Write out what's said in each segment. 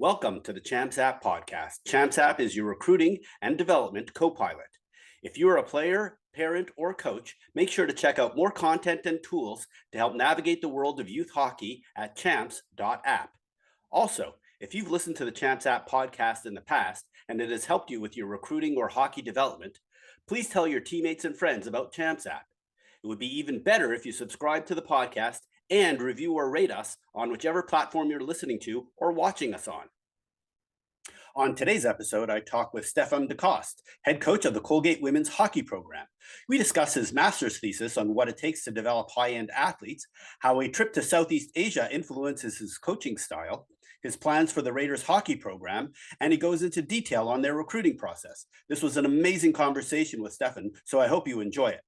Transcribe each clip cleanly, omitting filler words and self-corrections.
Welcome to the Champs App podcast. Champs App is your recruiting and development co-pilot. If you are a player, parent, or coach, make sure to check out more content and tools to help navigate the world of youth hockey at champs.app. Also, if you've listened to the Champs App podcast in the past and it has helped you with your recruiting or hockey development, please tell your teammates and friends about Champs App. It would be even better if you subscribe to the podcast and review or rate us on whichever platform you're listening to or watching us on. On today's episode, I talk with Stefan Decosse, head coach of the Colgate women's hockey program. We discuss his master's thesis on what it takes to develop high-end athletes, how a trip to Southeast Asia influences his coaching style, his plans for the Raiders hockey program, and he goes into detail on their recruiting process. This was an amazing conversation with Stefan, so I hope you enjoy it.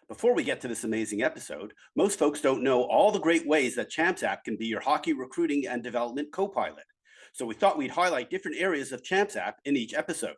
Before we get to this amazing episode, most folks don't know all the great ways that Champs App can be your hockey recruiting and development co-pilot. So we thought we'd highlight different areas of Champs App in each episode.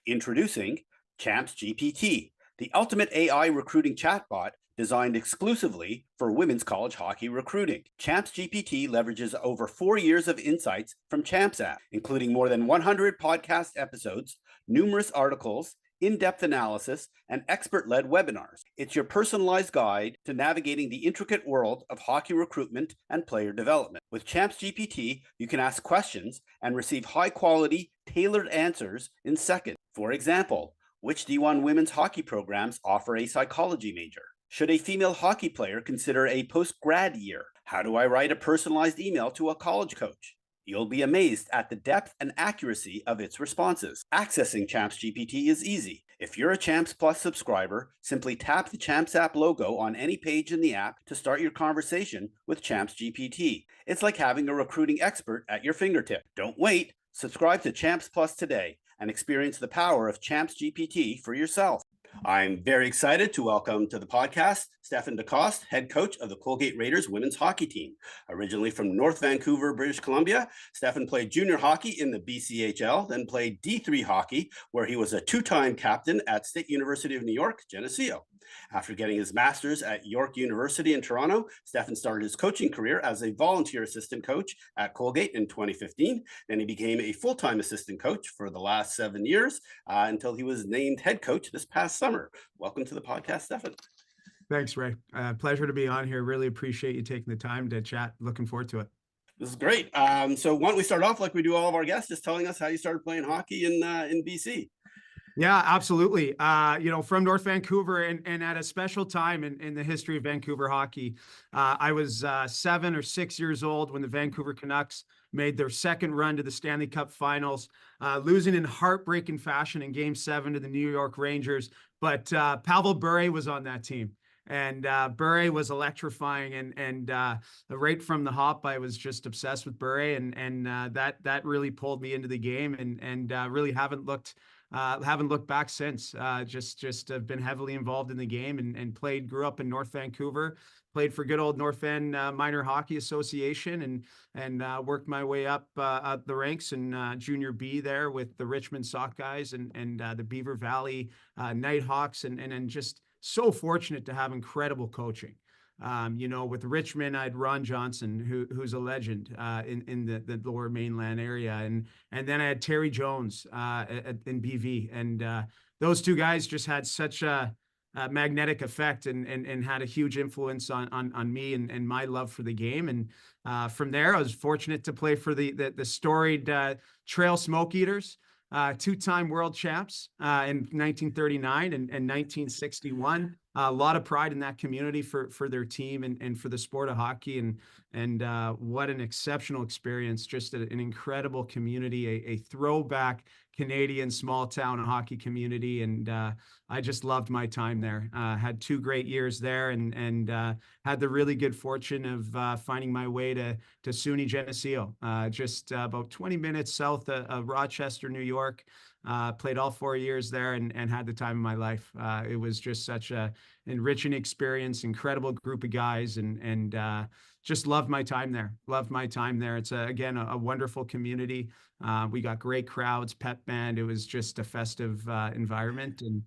Introducing Champs GPT, the ultimate AI recruiting chatbot designed exclusively for women's college hockey recruiting. Champs GPT leverages over 4 years of insights from Champs App, including more than 100 podcast episodes, numerous articles, in-depth analysis, and expert-led webinars. It's your personalized guide to navigating the intricate world of hockey recruitment and player development. With Champs GPT, you can ask questions and receive high-quality, tailored answers in seconds. For example, which D1 women's hockey programs offer a psychology major? Should a female hockey player consider a post-grad year? How do I write a personalized email to a college coach? You'll be amazed at the depth and accuracy of its responses. Accessing Champs GPT is easy. If you're a Champs Plus subscriber, simply tap the Champs App logo on any page in the app to start your conversation with Champs GPT. It's like having a recruiting expert at your fingertip. Don't wait. Subscribe to Champs Plus today and experience the power of Champs GPT for yourself. I'm very excited to welcome to the podcast Stefan Decosse, head coach of the Colgate Raiders women's hockey team. Originally from North Vancouver, British Columbia, Stefan played junior hockey in the BCHL, then played D3 hockey, where he was a two-time captain at State University of New York, Geneseo. After getting his master's at York University in Toronto, Stefan started his coaching career as a volunteer assistant coach at Colgate in 2015. Then he became a full-time assistant coach for the last 7 years until he was named head coach this past summer. Welcome to the podcast, Stefan. Thanks, Ray. Pleasure to be on here. Really appreciate you taking the time to chat. Looking forward to it. This is great. So why don't we start off like we do all of our guests, just telling us how you started playing hockey in BC. Yeah, absolutely. From North Vancouver and at a special time in the history of Vancouver hockey. I was 7 or 6 years old when the Vancouver Canucks made their second run to the Stanley Cup Finals, losing in heartbreaking fashion in Game 7 to the New York Rangers. But Pavel Bure was on that team. And Bure was electrifying, and right from the hop, I was just obsessed with Bure, and that really pulled me into the game, and really haven't looked back since. Just have been heavily involved in the game and grew up in North Vancouver, played for good old North End Minor Hockey Association, and worked my way up the ranks in Junior B there with the Richmond Sock Guys and the Beaver Valley Nighthawks, and just so fortunate to have incredible coaching. With Richmond, I had Ron Johnson, who's a legend in the Lower Mainland area, and then I had Terry Jones in BV, and those two guys just had such a magnetic effect and had a huge influence on me and my love for the game. And from there, I was fortunate to play for the storied Trail Smoke Eaters. Two-time world champs in 1939 and 1961. A lot of pride in that community for their team and for the sport of hockey. And what an exceptional experience. Just an incredible community, a throwback Canadian small town hockey community. And I just loved my time there. Had 2 great years there and had the really good fortune of finding my way to SUNY Geneseo, just about 20 minutes south of Rochester, New York. Played all 4 years there and had the time of my life. It was just such a enriching experience, incredible group of guys, and just loved my time there. It's again a wonderful community. We got great crowds, pep band. It was just a festive environment, and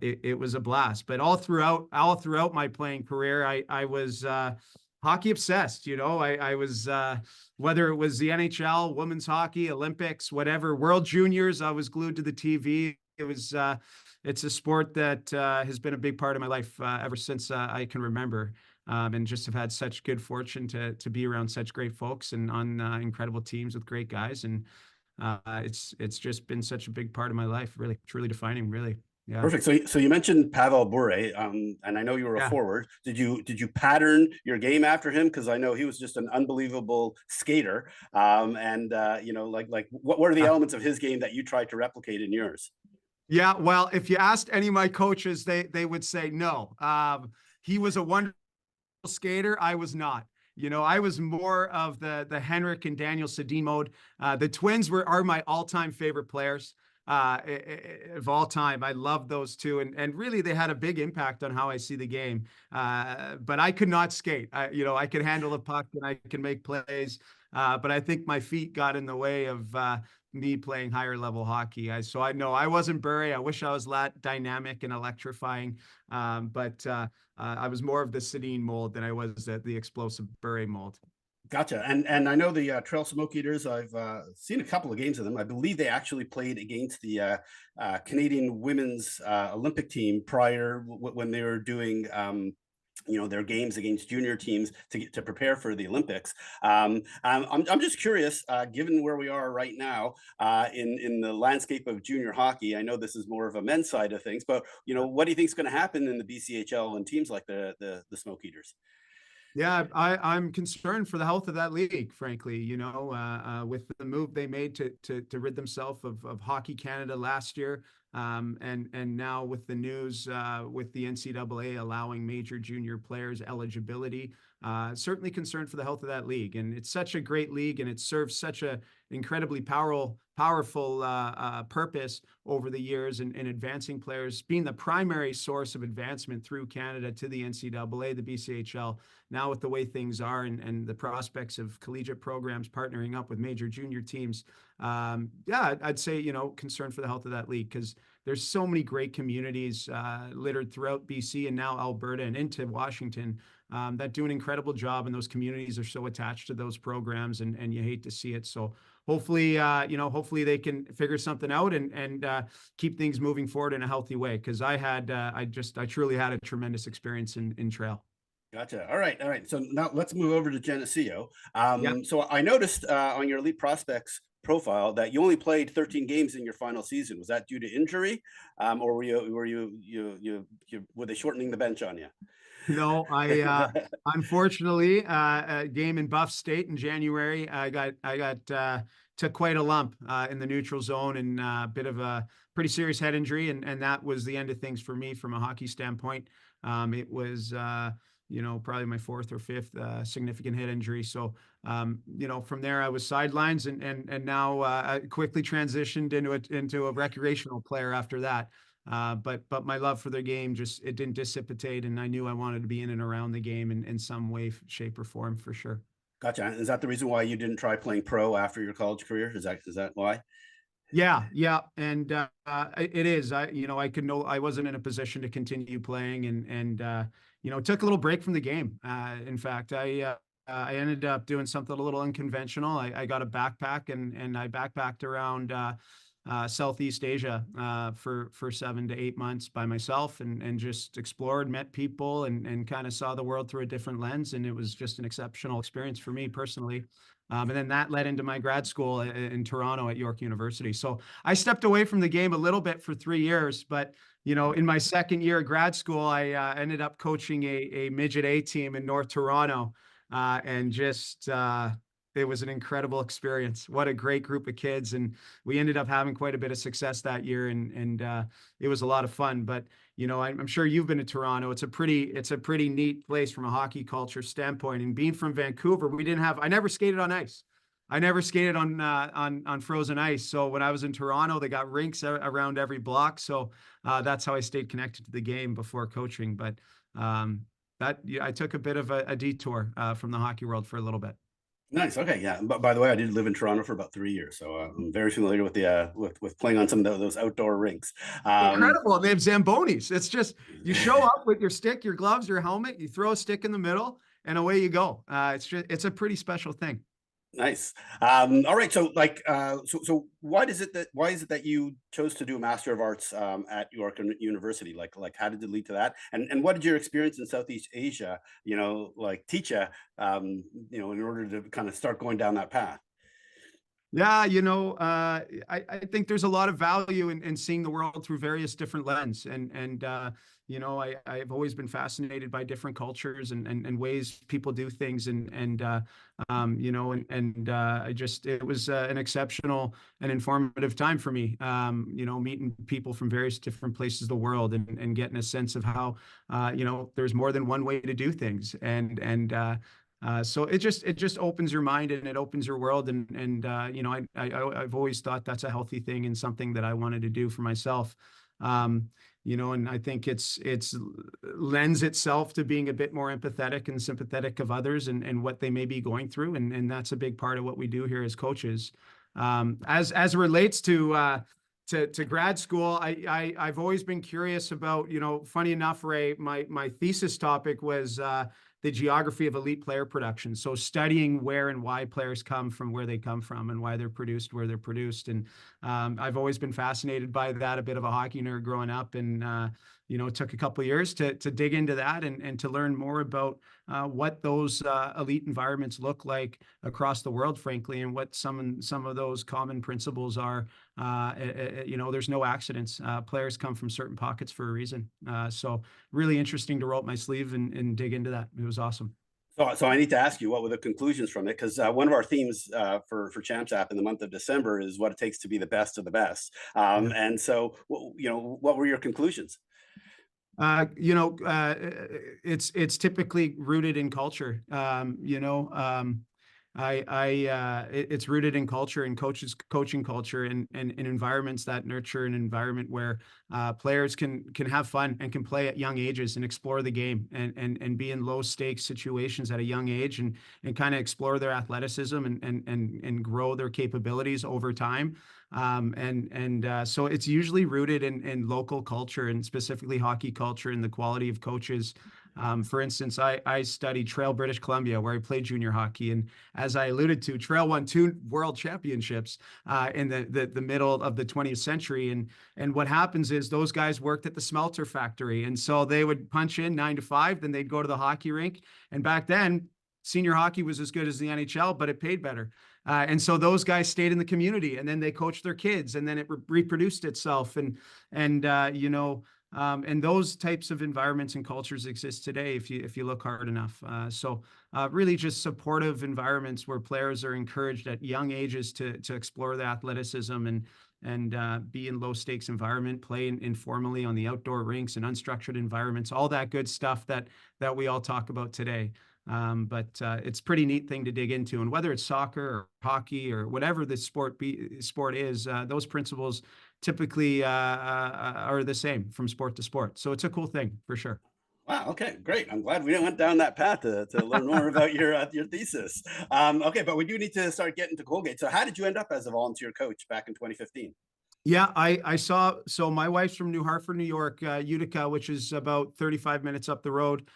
it was a blast. But all throughout my playing career, I was hockey obsessed. I was, whether it was the NHL, women's hockey, Olympics, whatever, World Juniors, I was glued to the TV. It's a sport that has been a big part of my life ever since I can remember. And just have had such good fortune to be around such great folks and on incredible teams with great guys. And it's just been such a big part of my life, really, truly defining, really. Yeah. Perfect. So you mentioned Pavel Bure, and I know you were a Yeah. forward. Did you pattern your game after him? Because I know he was just an unbelievable skater. And like what are the elements of his game that you tried to replicate in yours? Yeah, well, if you asked any of my coaches, they would say no. He was a wonderful skater. I was not. I was more of the Henrik and Daniel Sedin mode. The twins are my all-time favorite players of all time. I love those two, and really they had a big impact on how I see the game. But I could not skate. I could handle a puck and I can make plays, but I think my feet got in the way of me playing higher level hockey. So I know I wasn't Burry. I wish I was that dynamic and electrifying, but I was more of the Sedin mold than I was the explosive Burry mold. Gotcha. And I know the Trail Smoke Eaters. I've seen a couple of games of them. I believe they actually played against the Canadian women's Olympic team prior when they were doing their games against junior teams to prepare for the Olympics. I'm just curious, given where we are right now in the landscape of junior hockey. I know this is more of a men's side of things, but what do you think is going to happen in the BCHL and teams like the Smoke Eaters? Yeah, I'm concerned for the health of that league, frankly. With the move they made to rid themselves of Hockey Canada last year, and now with the news with the NCAA allowing major junior players eligibility, certainly concerned for the health of that league. And it's such a great league, and it serves such a incredibly powerful purpose over the years in advancing players, being the primary source of advancement through Canada to the NCAA, the BCHL. Now with the way things are and the prospects of collegiate programs partnering up with major junior teams, yeah, I'd say, concerned for the health of that league, because there's so many great communities littered throughout BC and now Alberta and into Washington that do an incredible job. And those communities are so attached to those programs, and you hate to see it. So hopefully, hopefully they can figure something out and keep things moving forward in a healthy way. Because I truly had a tremendous experience in trail. Gotcha. All right. So now let's move over to Geneseo. Yeah. So I noticed on your elite prospects profile that you only played 13 games in your final season. Was that due to injury, or were they shortening the bench on you? No, I unfortunately a game in Buff State in January, I got took quite a lump in the neutral zone and a bit of a pretty serious head injury, and that was the end of things for me from a hockey standpoint. It was probably my fourth or fifth significant head injury. So from there I was sidelines and now I quickly transitioned into a recreational player after that. But my love for the game it didn't dissipate, and I knew I wanted to be in and around the game in some way, shape, or form for sure. Gotcha. Is that the reason why you didn't try playing pro after your college career? Is that why? Yeah, and it is. I wasn't in a position to continue playing, and took a little break from the game. In fact, I ended up doing something a little unconventional. I got a backpack and I backpacked around Southeast Asia for 7 to 8 months by myself and just explored, met people, and kind of saw the world through a different lens. And it was just an exceptional experience for me personally. And then that led into my grad school in Toronto at York University. So I stepped away from the game a little bit for 3 years, but in my second year of grad school, I ended up coaching a midget A team in North Toronto, and just it was an incredible experience. What a great group of kids, and we ended up having quite a bit of success that year, and it was a lot of fun. But I'm sure you've been to Toronto. It's a pretty neat place from a hockey culture standpoint. And being from Vancouver, I never skated on ice. I never skated on frozen ice. So when I was in Toronto, they got rinks around every block. So that's how I stayed connected to the game before coaching. But I took a bit of a detour from the hockey world for a little bit. Nice. Okay. Yeah. But by the way, I did live in Toronto for about 3 years, so I'm very familiar with the with playing on some of those outdoor rinks. Incredible. They have Zambonis. It's just you show up with your stick, your gloves, your helmet, you throw a stick in the middle, and away you go. It's a pretty special thing. Nice. All right. So so why is it that you chose to do a Master of Arts at York University? How did it lead to that? And what did your experience in Southeast Asia, teach you, in order to kind of start going down that path? Yeah, I think there's a lot of value in seeing the world through various different lens, I've always been fascinated by different cultures and ways people do things, it was an exceptional and informative time for me, meeting people from various different places of the world and getting a sense of how, there's more than one way to do things, so it just opens your mind and it opens your world, I've always thought that's a healthy thing and something that I wanted to do for myself. And I think it's lends itself to being a bit more empathetic and sympathetic of others and what they may be going through, and that's a big part of what we do here as coaches. As it relates to grad school, I've always been curious about, funny enough, Ray, my thesis topic was the geography of elite player production. So studying where and why players come from where they come from and why they're produced where they're produced. And I've always been fascinated by that, a bit of a hockey nerd growing up. And, it took a couple of years to dig into that and to learn more about what those elite environments look like across the world, frankly, and what some of those common principles are. There's no accidents. Players come from certain pockets for a reason. So really interesting to roll up my sleeve and dig into that. It was awesome. So I need to ask you, what were the conclusions from it? Because one of our themes for Champs App in the month of December is what it takes to be the best of the best. And so, what were your conclusions? It's typically rooted in culture. It's rooted in culture and coaching culture and environments that nurture an environment where players can have fun and can play at young ages and explore the game and be in low stakes situations at a young age and kind of explore their athleticism and grow their capabilities over time. So it's usually rooted in local culture and specifically hockey culture and the quality of coaches. For instance, I studied Trail, British Columbia, where I played junior hockey. And as I alluded to, Trail won 2 world championships in the middle of the 20th century. And what happens is those guys worked at the smelter factory. And so they would punch in 9 to 5, then they'd go to the hockey rink. And back then, senior hockey was as good as the NHL, but it paid better. And so those guys stayed in the community, and then they coached their kids, and then it reproduced itself. And those types of environments and cultures exist today if you look hard enough. So really just supportive environments where players are encouraged at young ages to explore their athleticism and be in low stakes environment, play informally on the outdoor rinks and unstructured environments, all that good stuff that we all talk about today. But it's a pretty neat thing to dig into. And whether it's soccer or hockey or whatever the sport is, those principles typically are the same from sport to sport. So it's a cool thing for sure. Wow. Okay, great. I'm glad we went down that path to learn more about your thesis. Okay, but we do need to start getting to Colgate. So how did you end up as a volunteer coach back in 2015? Yeah, I saw. So my wife's from New Hartford, New York, Utica, which is about 35 minutes up the road.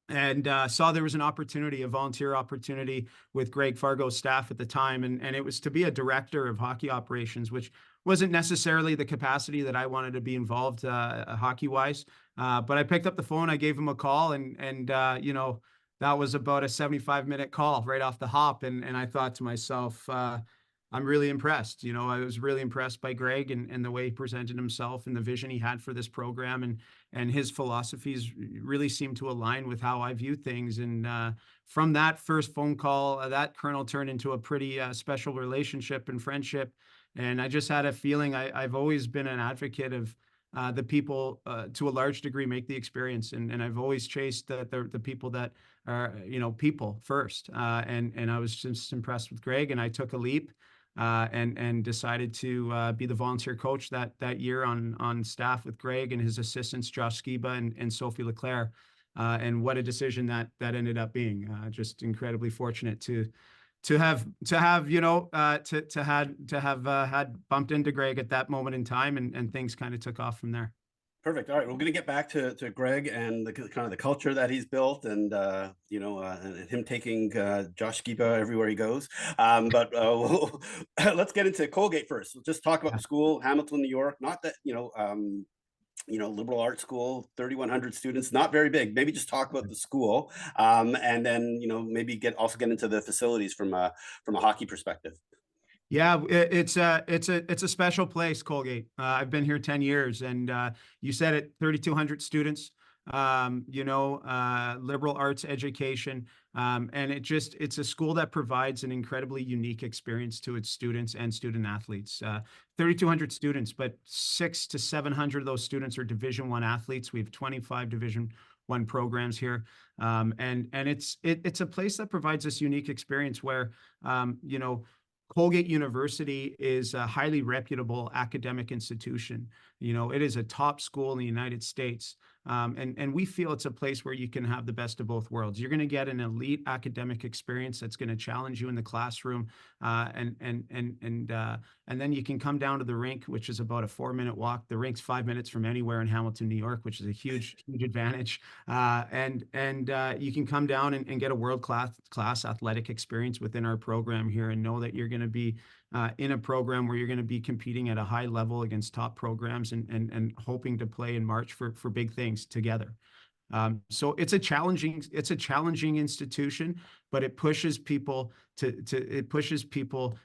And saw there was an opportunity, a volunteer opportunity with Greg Fargo's staff at the time. And it was to be a director of hockey operations, which wasn't necessarily the capacity that I wanted to be involved hockey-wise. But I picked up the phone, I gave him a call, and that was about a 75-minute call right off the hop. And I thought to myself, I'm really impressed. I was really impressed by Greg and the way he presented himself and the vision he had for this program, and his philosophies really seemed to align with how I view things. And from that first phone call, that kernel turned into a pretty special relationship and friendship. And I just had a feeling I've always been an advocate of the people to a large degree make the experience. And I've always chased the people that are, people first. And I was just impressed with Greg, and I took a leap. And decided to be the volunteer coach that year on staff with Greg and his assistants, Josh Skiba and Sophie Leclerc. And what a decision that ended up being. Just incredibly fortunate to have had bumped into Greg at that moment in time, and things kind of took off from there. Perfect. All right, we're going to get back to Greg and the kind of the culture that he's built, and and him taking Josh Skiba everywhere he goes. But let's get into Colgate first. We'll just talk about Yeah. the school, Hamilton, New York. Not that liberal arts school, 3,100 students, not very big. Maybe just talk about the school, and then maybe get into the facilities from a hockey perspective. Yeah, it's a special place, Colgate. I've been here 10 years, and you said it, 3,200 students. Liberal arts education, and it's a school that provides an incredibly unique experience to its students and student athletes. 3,200 students, but 600 to 700 of those students are Division I athletes. We have 25 Division I programs here, and it's a place that provides this unique experience where Colgate University is a highly reputable academic institution. It is a top school in the United States. And we feel it's a place where you can have the best of both worlds. You're going to get an elite academic experience that's going to challenge you in the classroom, and then you can come down to the rink, which is about a 4-minute walk. The rink's 5 minutes from anywhere in Hamilton, New York, which is a huge advantage. And you can come down and get a world class athletic experience within our program here, and know that you're going to be in a program where you're going to be competing at a high level against top programs, and hoping to play in March for big things together. So it's a challenging institution, but it pushes people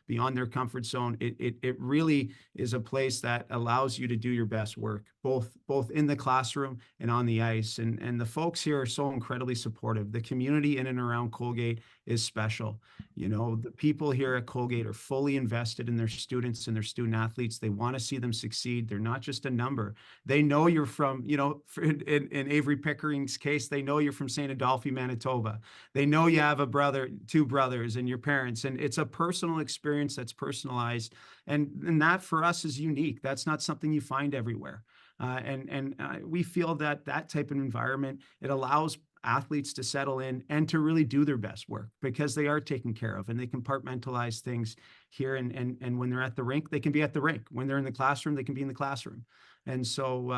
beyond their comfort zone. It really is a place that allows you to do your best work, both in the classroom and on the ice. And the folks here are so incredibly supportive. The community in and around Colgate is special. The people here at Colgate are fully invested in their students and their student athletes. They want to see them succeed. They're not just a number. They know you're from, in Avery Pickering's case, they know you're from St. Adolphe, Manitoba. They know you have a brother, two brothers, and your parents. And it's a personal experience that's personalized. And that for us is unique. That's not something you find everywhere. And we feel that type of environment, it allows athletes to settle in and to really do their best work, because they are taken care of and they compartmentalize things here. And when they're at the rink, they can be at the rink. When they're in the classroom, they can be in the classroom. And so,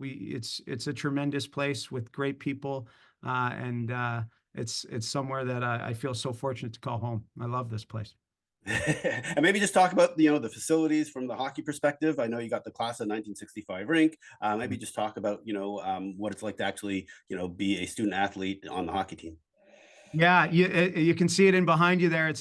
it's a tremendous place with great people. And it's somewhere that I feel so fortunate to call home. I love this place. And maybe just talk about the facilities from the hockey perspective. I know you got the class of 1965 rink. Maybe just talk about what it's like to actually be a student athlete on the hockey team. Yeah, you can see it in behind you there.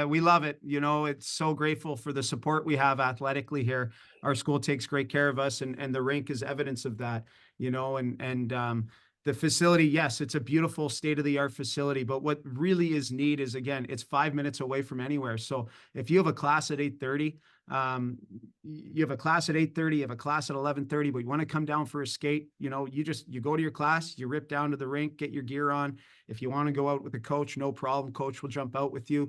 We love it. It's so grateful for the support we have athletically here. Our school takes great care of us, and the rink is evidence of that. And the facility, yes, it's a beautiful state-of-the-art facility. But what really is neat is, again, it's 5 minutes away from anywhere. So if you have a class at 8:30, you have a class at 8:30, you have a class at 11:30, but you want to come down for a skate, you go to your class, you rip down to the rink, get your gear on. If you want to go out with a coach, no problem. Coach will jump out with you.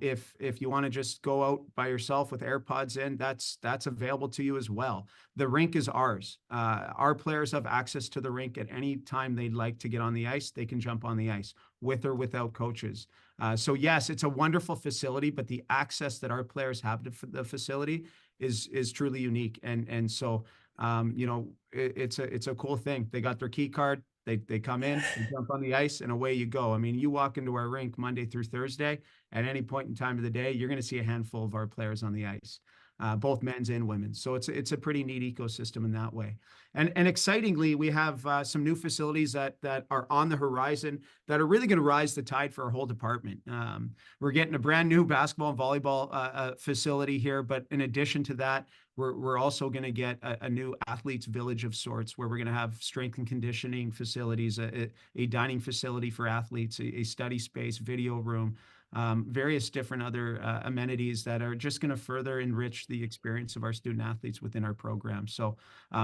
If you want to just go out by yourself with AirPods in, that's available to you as well. The rink is ours. Our players have access to the rink at any time they'd like to get on the ice. They can jump on the ice with or without coaches. So yes, it's a wonderful facility, but the access that our players have to the facility is truly unique. And so, it's a cool thing. They got their key card. They come in, they jump on the ice, and away you go. I mean, you walk into our rink Monday through Thursday, at any point in time of the day, you're going to see a handful of our players on the ice, both men's and women's. So it's a pretty neat ecosystem in that way. And excitingly, we have some new facilities that are on the horizon that are really going to rise the tide for our whole department. We're getting a brand new basketball and volleyball facility here, but in addition to that, we're also going to get a new athletes village of sorts, where we're going to have strength and conditioning facilities, a dining facility for athletes, a study space, video room, various different other amenities that are just going to further enrich the experience of our student athletes within our program. So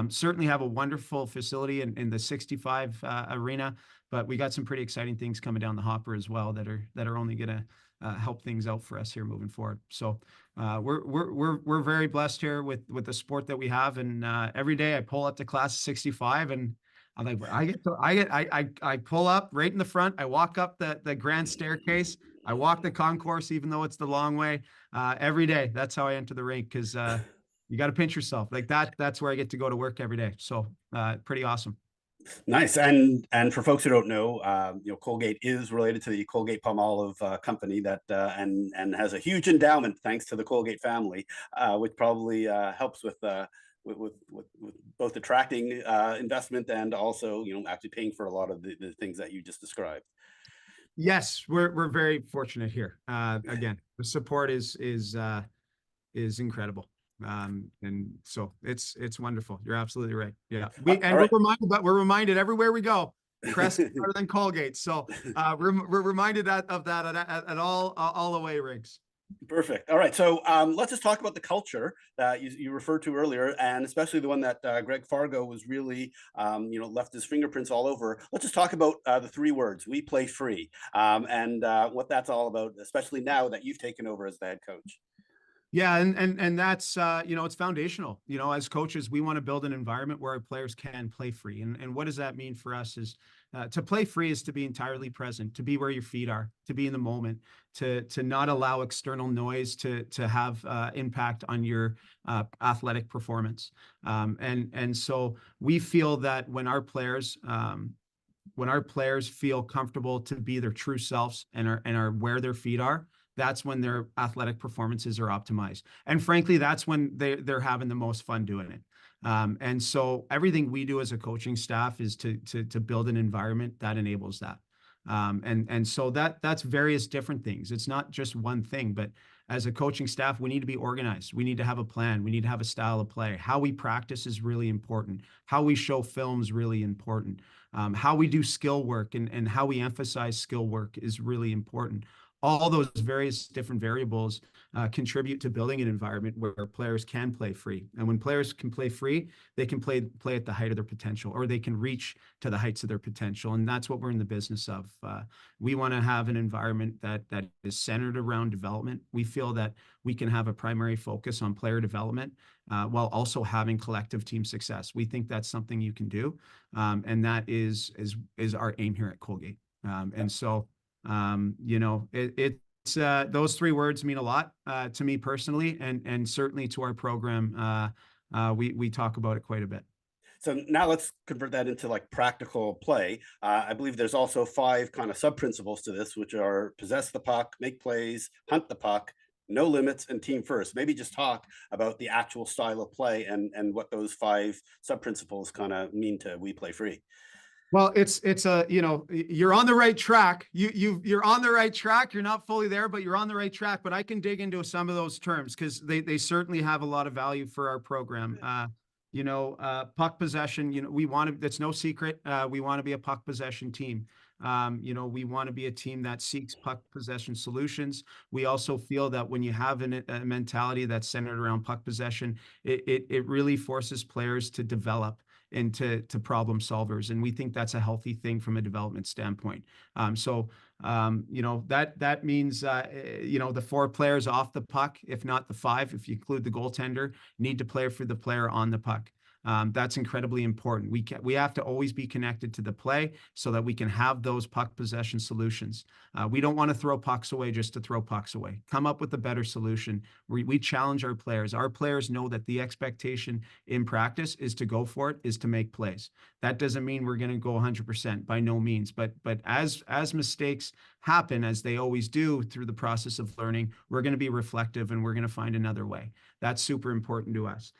certainly have a wonderful facility in the 65 arena, but we got some pretty exciting things coming down the hopper as well that are only going to help things out for us here moving forward. So we're very blessed here with the sport that we have, and every day I pull up to class 65, and I'm like, I pull up right in the front. I walk up the grand staircase. I walk the concourse, even though it's the long way. Every day, that's how I enter the rink, because You got to pinch yourself like that. That's where I get to go to work every day. So pretty awesome. Nice. And for folks who don't know, Colgate is related to the Colgate Palmolive company that and has a huge endowment thanks to the Colgate family, which probably helps with both attracting investment and also actually paying for a lot of the things that you just described. Yes, we're very fortunate here. Again, the support is incredible. And so it's wonderful. You're absolutely right. Yeah. All We're reminded everywhere we go, Crest is better than Colgate. So we're reminded of that at all the way rinks. Perfect. All right. So let's just talk about the culture that you referred to earlier, and especially the one that Greg Fargo was really, left his fingerprints all over. Let's just talk about the three words: "We play free," and what that's all about, especially now that you've taken over as the head coach. Yeah, and that's it's foundational. As coaches, we want to build an environment where our players can play free. And what does that mean for us is to play free is to be entirely present, to be where your feet are, to be in the moment, to not allow external noise to have impact on your athletic performance. And so we feel that when our players feel comfortable to be their true selves and are where their feet are, that's when their athletic performances are optimized. And frankly, that's when they're having the most fun doing it. And so everything we do as a coaching staff is to build an environment that enables that. And so that's various different things. It's not just one thing, but as a coaching staff, we need to be organized. We need to have a plan. We need to have a style of play. How we practice is really important. How we show film is really important. How we do skill work and how we emphasize skill work is really important. All those various different variables contribute to building an environment where players can play free. And when players can play free, they can play at the height of their potential, or they can reach to the heights of their potential. And that's what we're in the business of. We want to have an environment that is centered around development. We feel that we can have a primary focus on player development while also having collective team success. We think that's something you can do. And that is our aim here at Colgate. And so it's those three words mean a lot to me personally, and certainly to our program. We talk about it quite a bit. So now let's convert that into like practical play. I believe there's also 5 kind of sub principles to this, which are possess the puck, make plays, hunt the puck, no limits, and team first. Maybe just talk about the actual style of play and what those 5 sub principles kind of mean to We Play Free. Well, it's you're on the right track. You're on the right track. You're not fully there, but you're on the right track. But I can dig into some of those terms because they certainly have a lot of value for our program. Puck possession. We want to. That's no secret. We want to be a puck possession team. We want to be a team that seeks puck possession solutions. We also feel that when you have a mentality that's centered around puck possession, it really forces players to develop into problem solvers. And we think that's a healthy thing from a development standpoint. That means, the 4 players off the puck, if not the 5, if you include the goaltender, need to play for the player on the puck. That's incredibly important. We have to always be connected to the play so that we can have those puck possession solutions. We don't want to throw pucks away just to throw pucks away. Come up with a better solution. We challenge our players. Our players know that the expectation in practice is to go for it, is to make plays. That doesn't mean we're going to go 100%, by no means. But as mistakes happen, as they always do through the process of learning, we're going to be reflective and we're going to find another way. That's super important to us.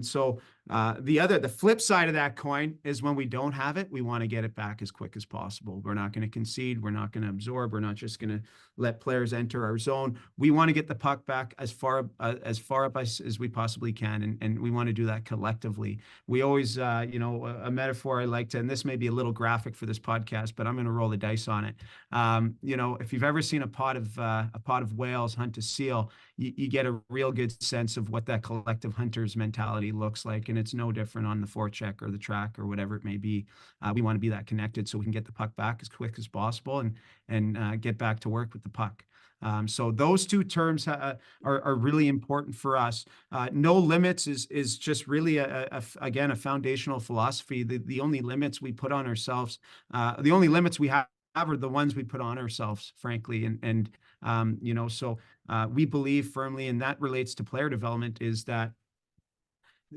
So the flip side of that coin is when we don't have it, we want to get it back as quick as possible. We're not going to concede. We're not going to absorb. We're not just going to let players enter our zone. We want to get the puck back as far up as we possibly can. And we want to do that collectively. We always, a metaphor I like to, and this may be a little graphic for this podcast, but I'm going to roll the dice on it. If you've ever seen a pod of whales hunt a seal, you get a real good sense of what that collective hunter's mentality looks like. And it's no different on the forecheck or the track or whatever it may be. We want to be that connected so we can get the puck back as quick as possible and get back to work with the puck. So those 2 terms are really important for us. No limits is just really again a foundational philosophy. The only limits we put on ourselves, the only limits we have are the ones we put on ourselves, frankly. So we believe firmly, and that relates to player development, is that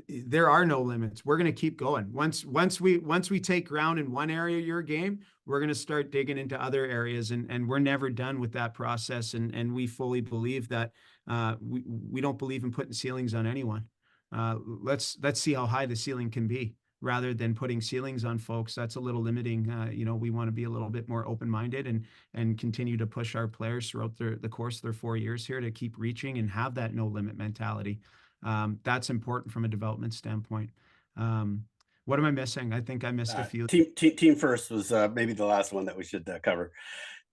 there are no limits. We're going to keep going. Once we take ground in one area of your game, we're going to start digging into other areas, and we're never done with that process. And we fully believe that we don't believe in putting ceilings on anyone. Let's see how high the ceiling can be, rather than putting ceilings on folks. That's a little limiting. We want to be a little bit more open-minded and continue to push our players throughout the course of their 4 years here to keep reaching and have that no limit mentality. That's important from a development standpoint. What am I missing? I think I missed a few. Team first was maybe the last one that we should cover.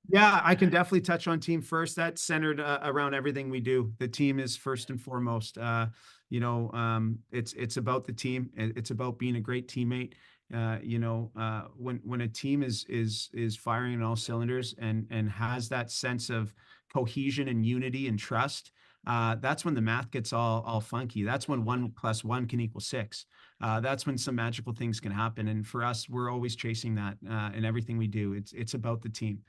Yeah, I can definitely touch on team first. That's centered around everything we do. The team is first and foremost. It's about the team. It's about being a great teammate. When a team is firing on all cylinders and has that sense of cohesion and unity and trust, that's when the math gets all funky. That's when 1+1 can equal 6. That's when some magical things can happen. And for us, we're always chasing that in everything we do. It's about the team.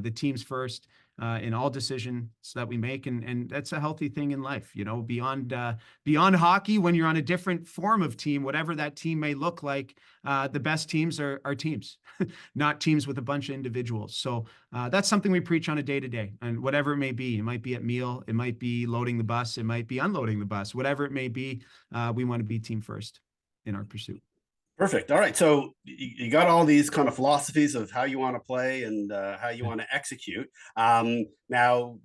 The team's first in all decisions that we make, and that's a healthy thing in life. Beyond hockey, when you're on a different form of team, whatever that team may look like, the best teams are teams, not teams with a bunch of individuals. So that's something we preach on a day-to-day, and whatever it may be. It might be at meal, it might be loading the bus, it might be unloading the bus, whatever it may be. We want to be team first in our pursuit. Perfect. All right. So you got all these kind of philosophies of how you want to play and how you want to execute. Now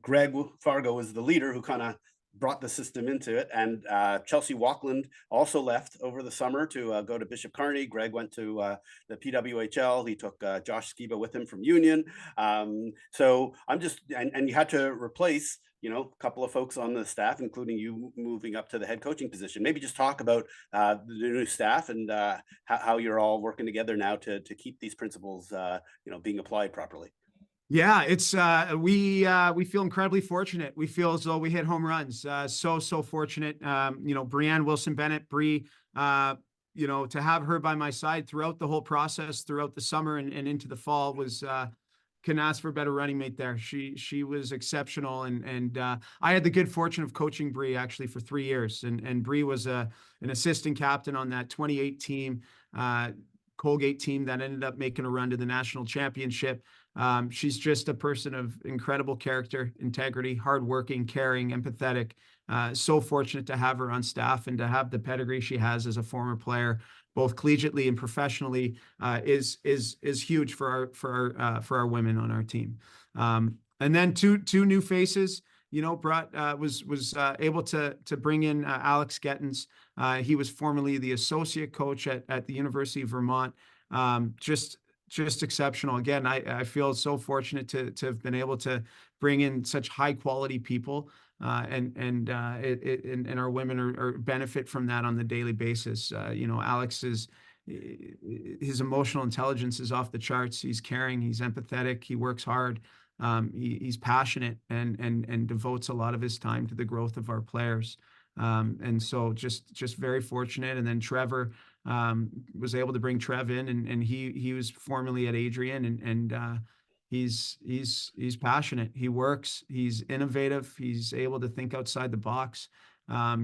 Greg Fargo is the leader who kind of brought the system into it, and Chelsea Walkland also left over the summer to go to Bishop Kearney. Greg went to the PWHL. He took Josh Skiba with him from Union. So I'm just and you had to replace a couple of folks on the staff, including you moving up to the head coaching position. Maybe just talk about the new staff and how you're all working together now to keep these principles, being applied properly. Yeah, it's we feel incredibly fortunate. We feel as though we hit home runs. So fortunate. Brianne Wilson Bennett, Bree, to have her by my side throughout the whole process, throughout the summer and into the fall was can ask for a better running mate there. She was exceptional, and I had the good fortune of coaching Bree actually for 3 years, and Bree was an assistant captain on that 2018 Colgate team that ended up making a run to the national championship. She's just a person of incredible character, integrity, hardworking, caring, empathetic. So fortunate to have her on staff and to have the pedigree she has as a former player, both collegiately and professionally, is huge for our women on our team. And then two new faces. Was able to bring in Alex Gettens. He was formerly the associate coach at the University of Vermont. Just exceptional. Again, I feel so fortunate to have been able to bring in such high quality people, and our women are benefit from that on the daily basis. Alex his emotional intelligence is off the charts. He's caring, he's empathetic, he works hard. He's passionate and devotes a lot of his time to the growth of our players. And so just very fortunate. And then Trevor was able to bring Trev in, and he was formerly at Adrian, and he's passionate. He works. He's innovative. He's able to think outside the box. I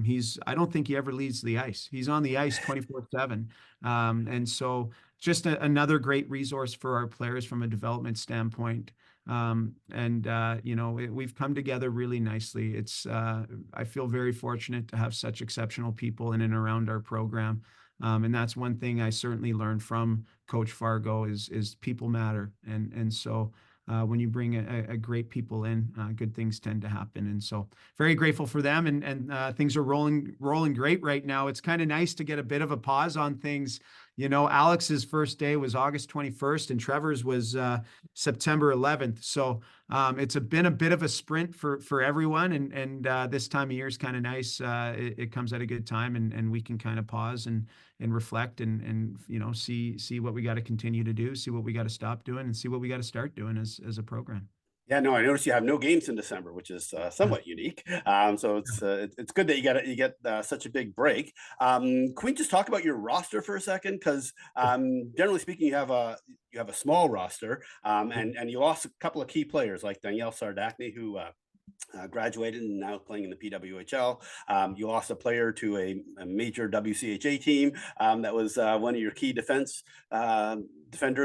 don't think he ever leaves the ice. He's on the ice 24/7. And so just another great resource for our players from a development standpoint. We've come together really nicely. I feel very fortunate to have such exceptional people in and around our program. And that's one thing I certainly learned from Coach Fargo is people matter. And so when you bring a great people in, good things tend to happen. And so very grateful for them, and things are rolling great right now. It's kind of nice to get a bit of a pause on things. Alex's first day was August 21st, and Trevor's was September 11th. So it's been a bit of a sprint for everyone, and this time of year is kind of nice. It comes at a good time, and we can kind of pause and reflect and see what we got to continue to do, see what we got to stop doing, and see what we got to start doing as a program. Yeah, no, I noticed you have no games in December, which is somewhat unique. So it's good that you get such a big break. Can we just talk about your roster for a second? Because generally speaking, you have a small roster, and you lost a couple of key players like Danielle Sardachny, who graduated and now playing in the PWHL. You lost a player to a major WCHA team that was one of your key defenders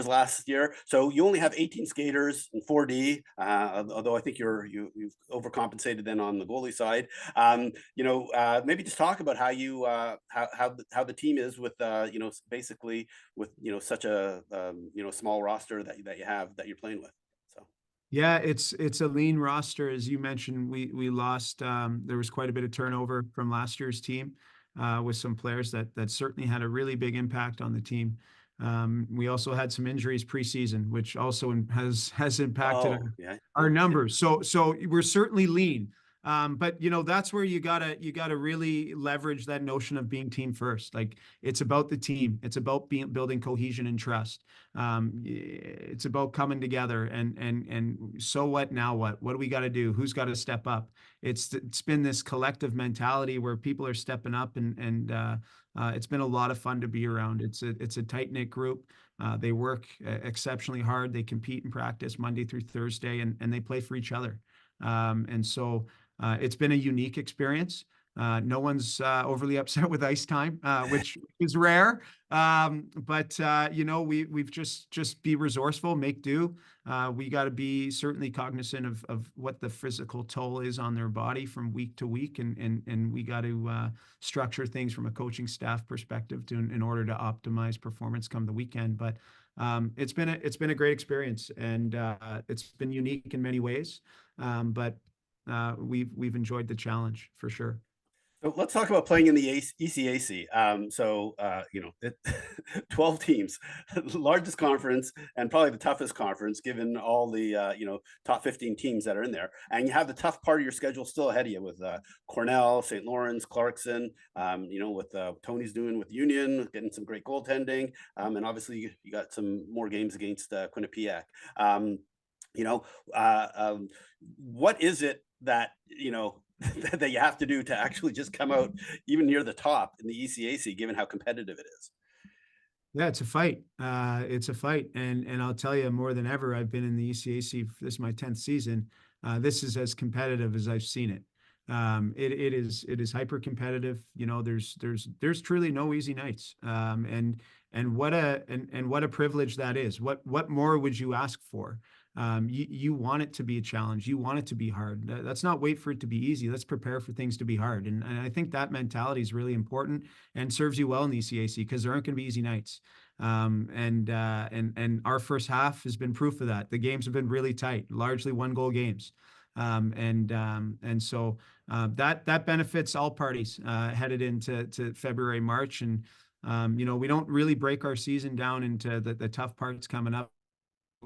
last year. So you only have 18 skaters in 4D, although I think you've overcompensated then on the goalie side. Maybe just talk about how you how the team is with basically with such a small roster that you have that you're playing with. So. Yeah, it's a lean roster. As you mentioned, we lost, there was quite a bit of turnover from last year's team, with some players that certainly had a really big impact on the team. We also had some injuries preseason, which also has impacted Oh, yeah. our numbers. So we're certainly lean. But that's where you gotta really leverage that notion of being team first. Like, it's about the team. It's about building cohesion and trust. It's about coming together and so what, now what do we got to do? Who's got to step up? It's been this collective mentality where people are stepping up, and it's been a lot of fun to be around. It's a tight-knit group. They work exceptionally hard. They compete and practice Monday through Thursday, and they play for each other. And so it's been a unique experience. No one's overly upset with ice time, which is rare. But we've just be resourceful, make do. We got to be certainly cognizant of what the physical toll is on their body from week to week, and we got to structure things from a coaching staff perspective in order to optimize performance come the weekend. But it's been a great experience, and it's been unique in many ways. But we've enjoyed the challenge for sure. So let's talk about playing in the ECAC. 12 teams, largest conference and probably the toughest conference given all the top 15 teams that are in there. And you have the tough part of your schedule still ahead of you with Cornell, St. Lawrence, Clarkson. With Tony's doing with Union, getting some great goaltending, and obviously you got some more games against Quinnipiac. What is it that that you have to do to actually just come out even near the top in the ECAC, given how competitive it is? Yeah, it's a fight. It's a fight, and I'll tell you, more than ever, I've been in the ECAC. This is my 10th season. This is as competitive as I've seen it. It is hyper competitive. There's truly no easy nights. And what a privilege that is. What more would you ask for? You want it to be a challenge. You want it to be hard. Let's not wait for it to be easy. Let's prepare for things to be hard. And I think that mentality is really important and serves you well in the ECAC, because there aren't going to be easy nights. And our first half has been proof of that. The games have been really tight, largely 1-goal games. And so that benefits all parties headed into February, March. And we don't really break our season down into the tough parts coming up.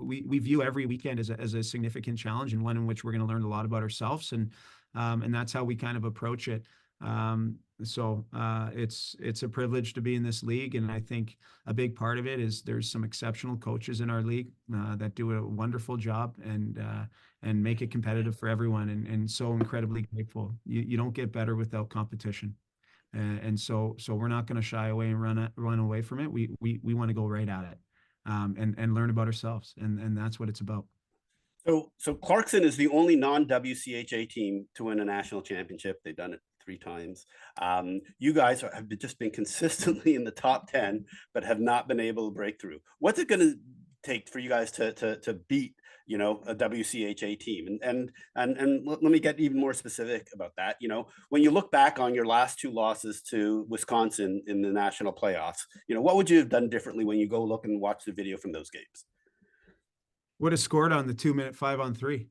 We view every weekend as a significant challenge, and one in which we're going to learn a lot about ourselves, and that's how we kind of approach it. So it's a privilege to be in this league, and I think a big part of it is there's some exceptional coaches in our league that do a wonderful job and make it competitive for everyone, and so incredibly grateful. You don't get better without competition. And so we're not going to shy away and run away from it. We want to go right at it. And learn about ourselves, and that's what it's about. So Clarkson is the only non-WCHA team to win a national championship. They've done it 3 times. You guys have just been consistently in the top 10, but have not been able to break through. What's it going to take for you guys to beat a WCHA team? And let me get even more specific about that. When you look back on your last 2 losses to Wisconsin in the national playoffs, what would you have done differently when you go look and watch the video from those games? Would have scored on the 2-minute 5-on-3.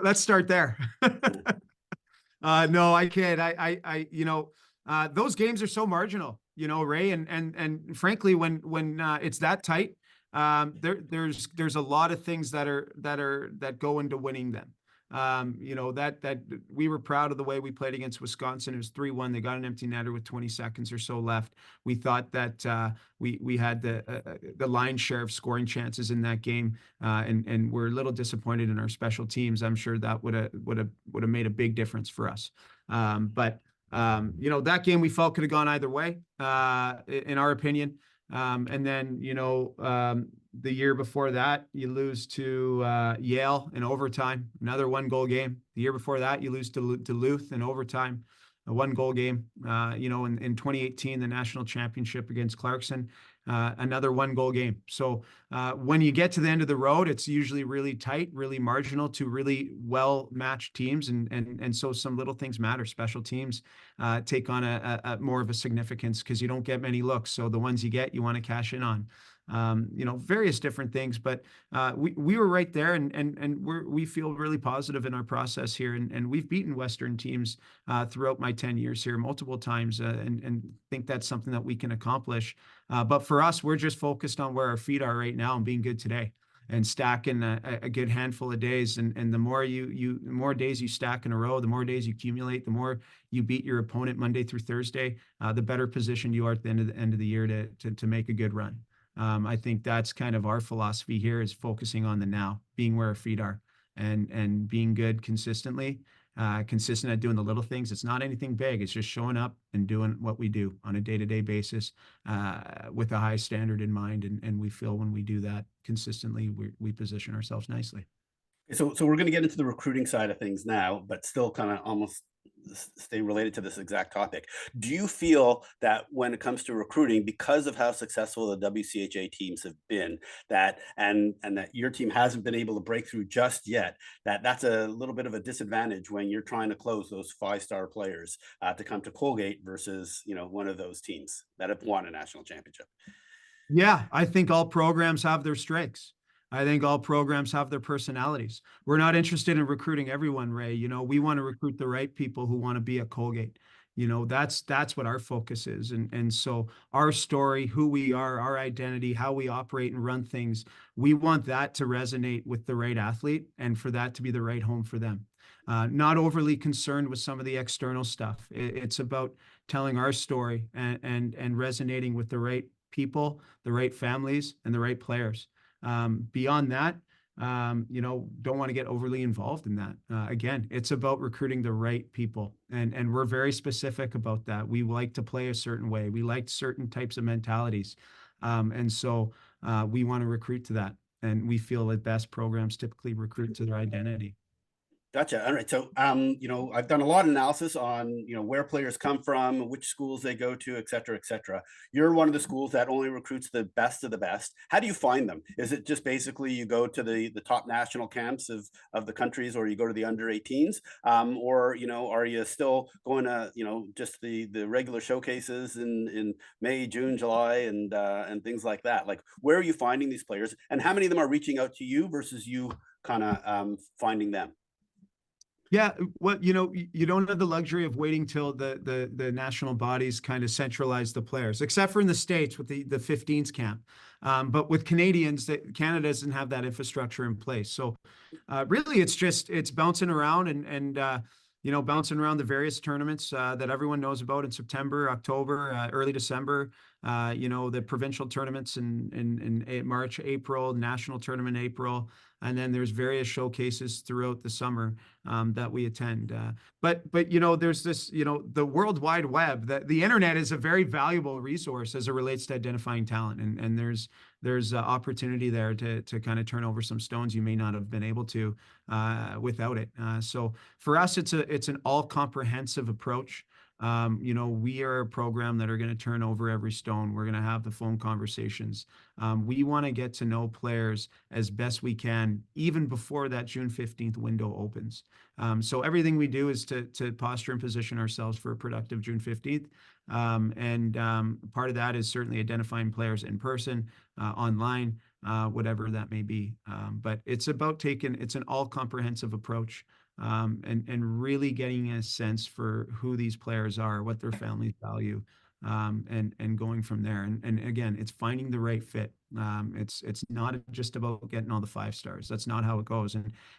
Let's start there. No, I can't. Those games are so marginal, Ray, and frankly, when it's that tight, there's a lot of things that go into winning them. that we were proud of the way we played against Wisconsin. It was 3-1. They got an empty netter with 20 seconds or so left. We thought that we had the lion's share of scoring chances in that game, and we're a little disappointed in our special teams. I'm sure that would have made a big difference for us. But that game we felt could have gone either way, in our opinion. And then, the year before that, you lose to Yale in overtime, another 1-goal game. The year before that, you lose to Duluth in overtime, a 1-goal game. In 2018, the national championship against Clarkson, another 1-goal game. So when you get to the end of the road, it's usually really tight, really marginal to really well-matched teams. And so some little things matter. Special teams take on a more of a significance because you don't get many looks. So the ones you get, you want to cash in on. Various different things, but we were right there, and we feel really positive in our process here, and we've beaten Western teams throughout my 10 years here multiple times, and think that's something that we can accomplish. But for us, we're just focused on where our feet are right now and being good today, and stacking a good handful of days. And the more the more days you stack in a row, the more days you accumulate, the more you beat your opponent Monday through Thursday, the better positioned you are at the end of the year to make a good run. I think that's kind of our philosophy here, is focusing on the now, being where our feet are, and being good consistently, consistent at doing the little things. It's not anything big. It's just showing up and doing what we do on a day-to-day basis, with a high standard in mind. And we feel when we do that consistently, we position ourselves nicely. So we're going to get into the recruiting side of things now, but still kind of almost stay related to this exact topic. Do you feel that when it comes to recruiting, because of how successful the WCHA teams have been, that and that your team hasn't been able to break through just yet, that's a little bit of a disadvantage when you're trying to close those 5-star players to come to Colgate versus one of those teams that have won a national championship? Yeah, I think all programs have their strengths. I think all programs have their personalities. We're not interested in recruiting everyone, Ray. We want to recruit the right people who want to be at Colgate. That's what our focus is. And so our story, who we are, our identity, how we operate and run things, we want that to resonate with the right athlete, and for that to be the right home for them. Not overly concerned with some of the external stuff. It's about telling our story and resonating with the right people, the right families, and the right players. Beyond that, don't want to get overly involved in that. Again, it's about recruiting the right people, and we're very specific about that. We like to play a certain way. We like certain types of mentalities, and so we want to recruit to that. And we feel that best programs typically recruit to their identity. Gotcha. All right. So, I've done a lot of analysis on, where players come from, which schools they go to, et cetera, et cetera. You're one of the schools that only recruits the best of the best. How do you find them? Is it just basically you go to the top national camps of the countries, or you go to the under 18s? Or, are you still going to, just the regular showcases in May, June, July, and things like that? Like, where are you finding these players, and how many of them are reaching out to you versus you kind of finding them? Yeah, well, you don't have the luxury of waiting till the national bodies kind of centralize the players, except for in the States with the 15s camp. But with Canadians, Canada doesn't have that infrastructure in place. So really, it's bouncing around and bouncing around the various tournaments that everyone knows about in September, October, early December. The provincial tournaments in March, April, national tournament April. And then there's various showcases throughout the summer that we attend. But there's this, the World Wide Web, that the internet is a very valuable resource as it relates to identifying talent. And there's opportunity there to kind of turn over some stones you may not have been able to without it. So for us, it's an all comprehensive approach. We are a program that are going to turn over every stone. We're going to have the phone conversations. We want to get to know players as best we can, even before that June 15th window opens. So everything we do is to posture and position ourselves for a productive June 15th. Part of that is certainly identifying players in person, online, whatever that may be. But it's an all comprehensive approach. And really getting a sense for who these players are, what their families value, and going from there. And again, it's finding the right fit. It's not just about getting all the 5 stars. That's not how it goes.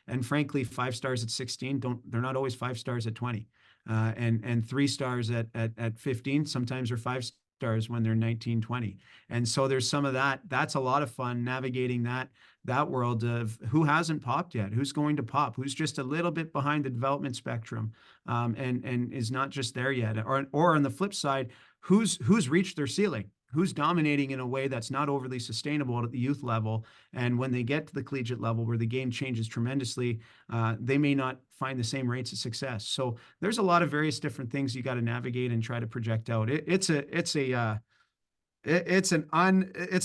And frankly, 5 stars at 16 they're not always 5 stars at 20. And 3 stars at 15 sometimes are 5 stars when they're 19, 20. And so there's some of that. That's a lot of fun navigating that world of who hasn't popped yet, who's going to pop, who's just a little bit behind the development spectrum, and is not just there yet. Or on the flip side, who's reached their ceiling, who's dominating in a way that's not overly sustainable at the youth level. And when they get to the collegiate level where the game changes tremendously, they may not find the same rates of success. So there's a lot of various different things you got to navigate and try to project out. It's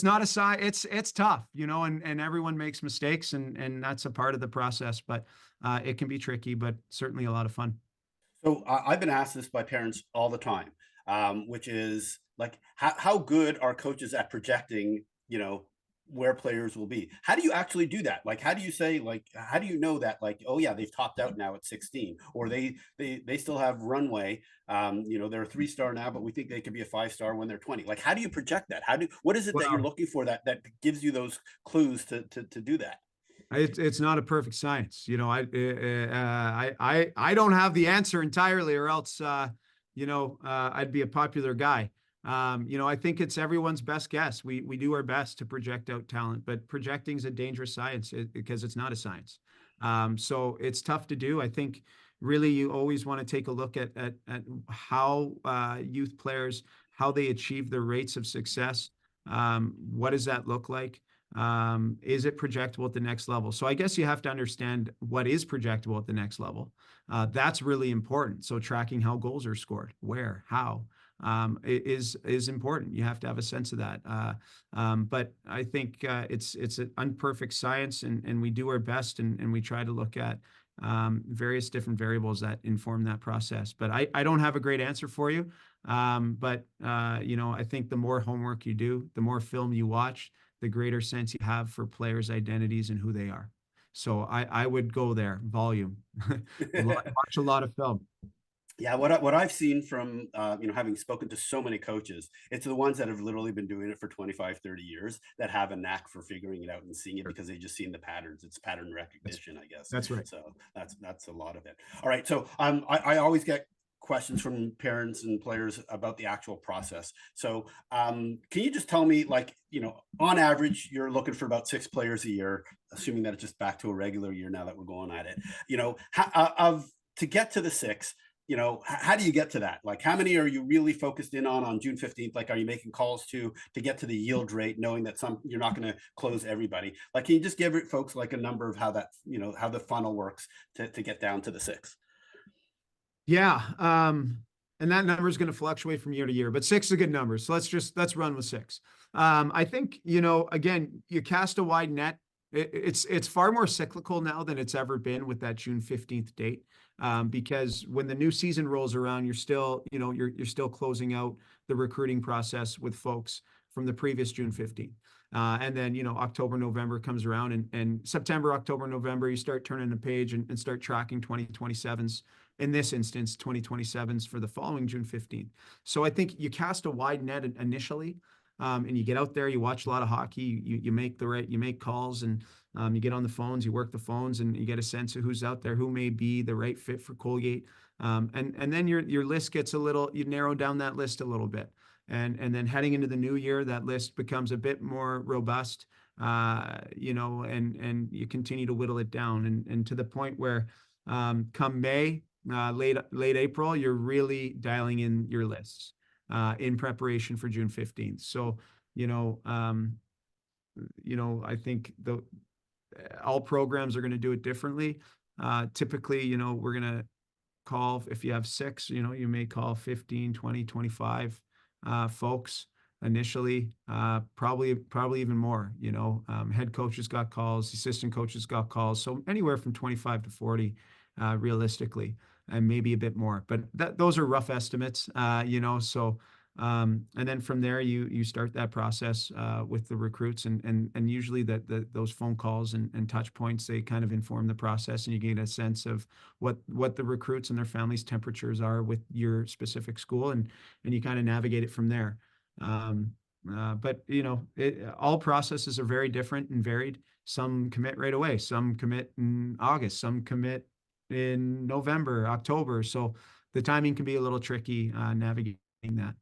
not a science. It's tough, and everyone makes mistakes, and that's a part of the process, but it can be tricky, but certainly a lot of fun. So I've been asked this by parents all the time, which is like, how good are coaches at projecting, where players will be? How do you actually do that? Like, how do you say, like, how do you know that, like, oh yeah, they've topped out now at 16, or they still have runway? They're a 3-star now, but we think they could be a 5-star when they're 20. Like, how do you project that? What is it that you're looking for that gives you those clues to do that? It's not a perfect science. I don't have the answer entirely, or else, I'd be a popular guy. I think it's everyone's best guess. We do our best to project out talent, but projecting is a dangerous science because it's not a science. So it's tough to do. I think really you always want to take a look at how youth players, how they achieve their rates of success. What does that look like? Is it projectable at the next level? So I guess you have to understand what is projectable at the next level. That's really important. So tracking how goals are scored, where, how, is important. You have to have a sense of that. But I think it's an unperfect science, and we do our best, and we try to look at various different variables that inform that process. But I don't have a great answer for you. But I think the more homework you do, the more film you watch, the greater sense you have for players' identities and who they are. So I would go there, volume. Watch a lot of film. Yeah, what I've seen from having spoken to so many coaches, it's the ones that have literally been doing it for 25, 30 years that have a knack for figuring it out and seeing it because they've just seen the patterns. It's pattern recognition, I guess. That's right. So that's a lot of it. All right. So I always get questions from parents and players about the actual process. So can you just tell me, like, on average, you're looking for about 6 players a year, assuming that it's just back to a regular year now that we're going at it, to get to the 6, how do you get to that? Like, how many are you really focused in on June 15th? Like, are you making calls to get to the yield rate, knowing that you're not going to close everybody? Like, can you just give folks like a number of how that, how the funnel works to get down to the 6? Yeah. And that number is going to fluctuate from year to year, but 6 is a good number. So let's run with 6. I think, again, you cast a wide net. It's far more cyclical now than it's ever been with that June 15th date. Because when the new season rolls around, you're still closing out the recruiting process with folks from the previous June 15th. And then, October, November comes around, and September, October, November, you start turning the page and start tracking 2027s. In this instance, 2027s for the following June 15th. So I think you cast a wide net initially, and you get out there, you watch a lot of hockey, you make calls, and you get on the phones, you work the phones, and you get a sense of who's out there, who may be the right fit for Colgate. And then your list gets you narrow down that list a little bit. And then heading into the new year, that list becomes a bit more robust, and you continue to whittle it down, and to the point where come May, late April, you're really dialing in your lists in preparation for June 15th. So, I think all programs are going to do it differently. Typically, we're going to call, if you have 6, you may call 15, 20, 25 folks initially, probably even more. Head coaches got calls, assistant coaches got calls. So anywhere from 25 to 40, realistically, and maybe a bit more. But those are rough estimates, so And then from there, you start that process with the recruits, and usually those phone calls and touch points, they kind of inform the process, and you get a sense of what the recruits and their families' temperatures are with your specific school, and you kind of navigate it from there. But all processes are very different and varied. Some commit right away, some commit in August, some commit in November, October. So the timing can be a little tricky navigating that.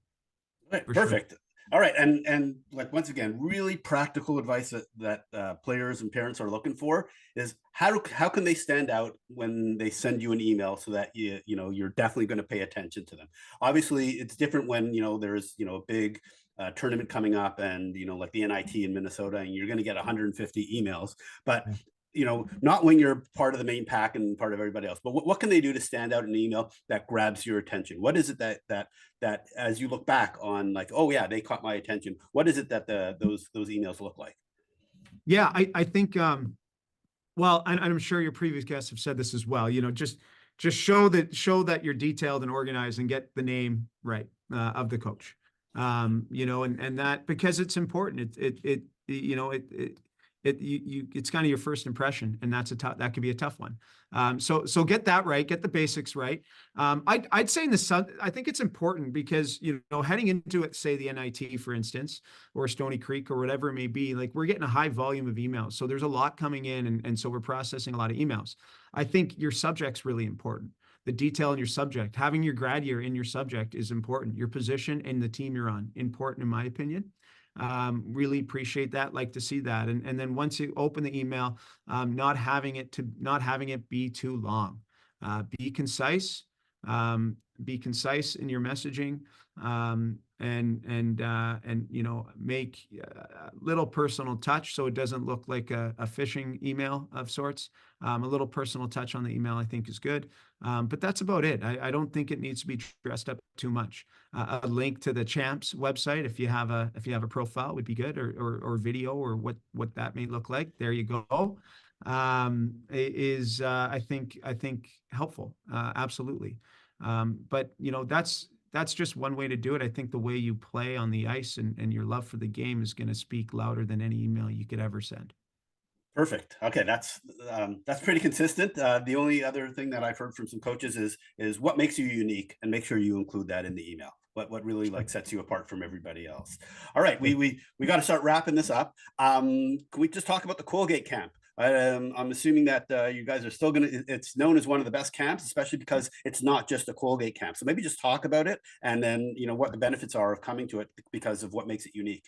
Right, For sure. perfect. All right, and like once again, really practical advice that players and parents are looking for is how can they stand out when they send you an email so that you're definitely going to pay attention to them. Obviously, it's different when there's a big tournament coming up, and like the NIT in Minnesota, and you're going to get 150 emails. But not when you're part of the main pack and part of everybody else, but what can they do to stand out in an email that grabs your attention? What is it that as you look back on, like, oh yeah, they caught my attention, what is it that those emails look like? Yeah, I think, well, and I'm sure your previous guests have said this as well, just show that you're detailed and organized, and get the name right of the coach. And that, because it's important, it's kind of your first impression, and that could be a tough one. So get that right, get the basics right. I'd say I think it's important because, heading into it, say the NIT, for instance, or Stony Creek or whatever it may be, like, we're getting a high volume of emails. So there's a lot coming in, and so we're processing a lot of emails. I think your subject's really important. The detail in your subject, having your grad year in your subject is important. Your position and the team you're on, important in my opinion. Really appreciate that, like to see that. And then once you open the email, not having it be too long. Be concise. Be concise in your messaging. And make a little personal touch, so it doesn't look like a phishing email of sorts. A little personal touch on the email, I think, is good. But that's about it. I don't think it needs to be dressed up too much. A link to the Champs website, if you have a profile, would be good, or video, or what that may look like. There you go. Is I think helpful. Absolutely. But that's just one way to do it. I think the way you play on the ice and your love for the game is going to speak louder than any email you could ever send. Perfect. Okay, that's pretty consistent. The only other thing that I've heard from some coaches is what makes you unique, and make sure you include that in the email. What really like sets you apart from everybody else. All right, we got to start wrapping this up. Can we just talk about the Colgate camp? I'm assuming that you guys are still it's known as one of the best camps, especially because it's not just a Colgate camp. So maybe just talk about it, and then what the benefits are of coming to it because of what makes it unique.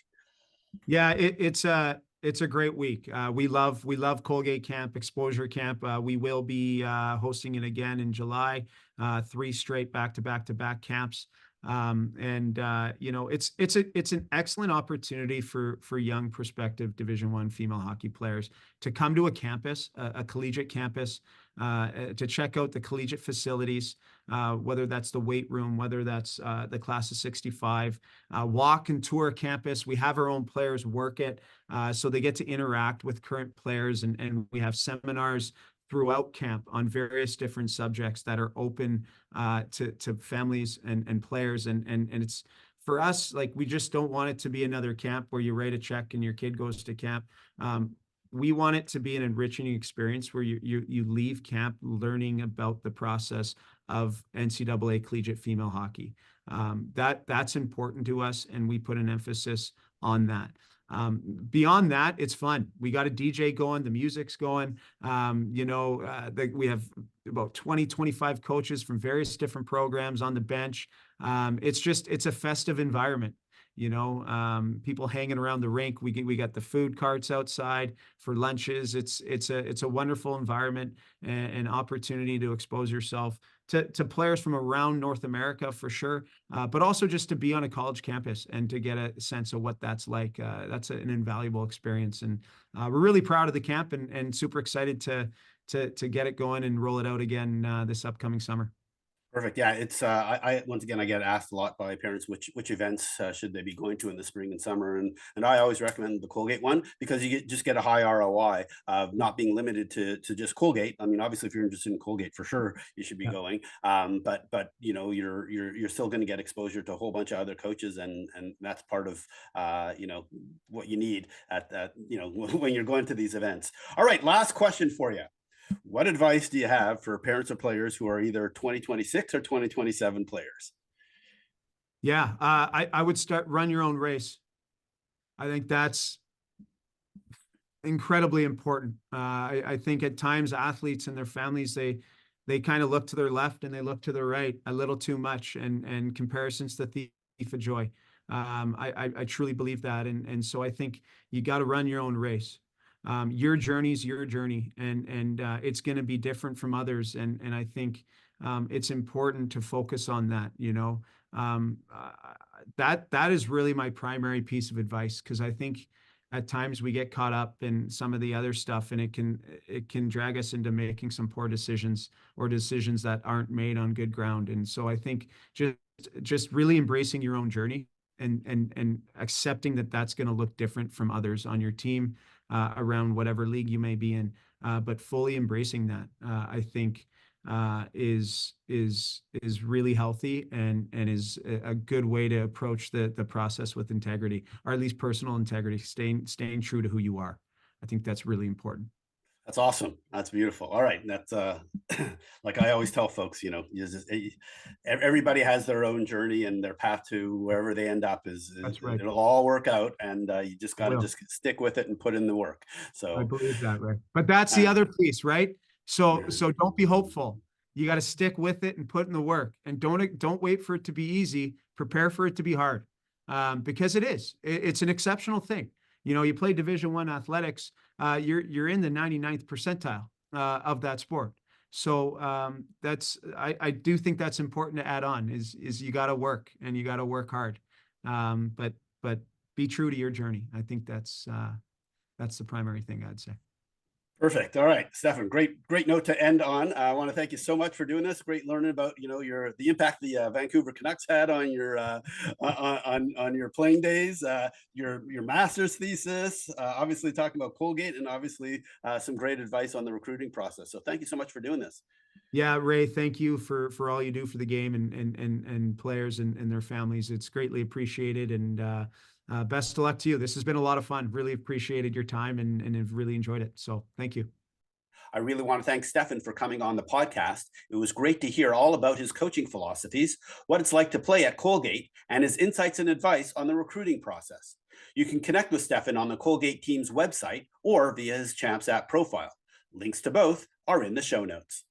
Yeah, it's a great week. We love Colgate Camp, Exposure Camp. We will be hosting it again in July. 3 straight back-to-back camps. It's an excellent opportunity for young prospective Division I female hockey players to come to a campus, a collegiate campus, to check out the collegiate facilities, whether that's the weight room, whether that's the class of 65, walk and tour campus. We have our own players work it, so they get to interact with current players, and we have seminars throughout camp on various different subjects that are open to families and players. And it's, for us, like, we just don't want it to be another camp where you write a check and your kid goes to camp. We want it to be an enriching experience where you leave camp learning about the process of NCAA collegiate female hockey. That's important to us, and we put an emphasis on that. Beyond that, it's fun. We got a DJ going, the music's going. We have about 25 coaches from various different programs on the bench. It's a festive environment. People hanging around the rink. We got the food carts outside for lunches. It's a wonderful environment and opportunity to expose yourself to players from around North America, for sure, but also just to be on a college campus and to get a sense of what that's like. That's an invaluable experience, and we're really proud of the camp and super excited to get it going and roll it out again this upcoming summer. Perfect. Yeah, it's I once again I get asked a lot by parents which events should they be going to in the spring and summer, and I always recommend the Colgate one because just get a high ROI of Yeah. not being limited to just Colgate. I mean, obviously, if you're interested in Colgate, for sure you should be Yeah. going. But you know you're still going to get exposure to a whole bunch of other coaches, and that's part of you know what you need at you know when you're going to these events. All right, last question for you. What advice do you have for parents or players who are either 2026 or 2027 players? Yeah. I would run your own race. I think that's incredibly important. I think at times athletes and their families, they kind of look to their left and they look to their right a little too much, and comparison's the thief of joy. I truly believe that, and so I think you got to run your own race. Your journey's your journey, and it's going to be different from others, and I think it's important to focus on that. That is really my primary piece of advice, because I think at times we get caught up in some of the other stuff, and it can drag us into making some poor decisions, or decisions that aren't made on good ground. And so I think just really embracing your own journey, and accepting that that's going to look different from others on your team, around whatever league you may be in, but fully embracing that, I think, is really healthy, and is a good way to approach the process with integrity, or at least personal integrity, staying true to who you are. I think that's really important. That's awesome. That's beautiful. All right, that's like I always tell folks, you know, everybody has their own journey, and their path to wherever they end up is That's right. it'll all work out, and you just It got to will. just stick with it and put in the work. I So believe that, right? But that's the uh, other piece, right? So don't be hopeful. You got to stick with it and put in the work, and don't wait for it to be easy. Prepare for it to be hard, because it is. It's an exceptional thing. You play Division I athletics. You're in the 99th percentile of that sport. So I do think that's important to add on. Is you got to work, and you got to work hard, but be true to your journey. I think that's the primary thing I'd say. Perfect. All right, Stefan, great note to end on. I want to thank you so much for doing this. Great learning about the impact the Vancouver Canucks had on your on your playing days, your master's thesis, obviously talking about Colgate, and obviously some great advice on the recruiting process. So thank you so much for doing this. Yeah, Ray, thank you for all you do for the game, and players and their families. It's greatly appreciated, and best of luck to you. This has been a lot of fun. Really appreciated your time, and have really enjoyed it. So thank you. I really want to thank Stefan for coming on the podcast. It was great to hear all about his coaching philosophies, what it's like to play at Colgate, and his insights and advice on the recruiting process. You can connect with Stefan on the Colgate team's website or via his Champs app profile. Links to both are in the show notes.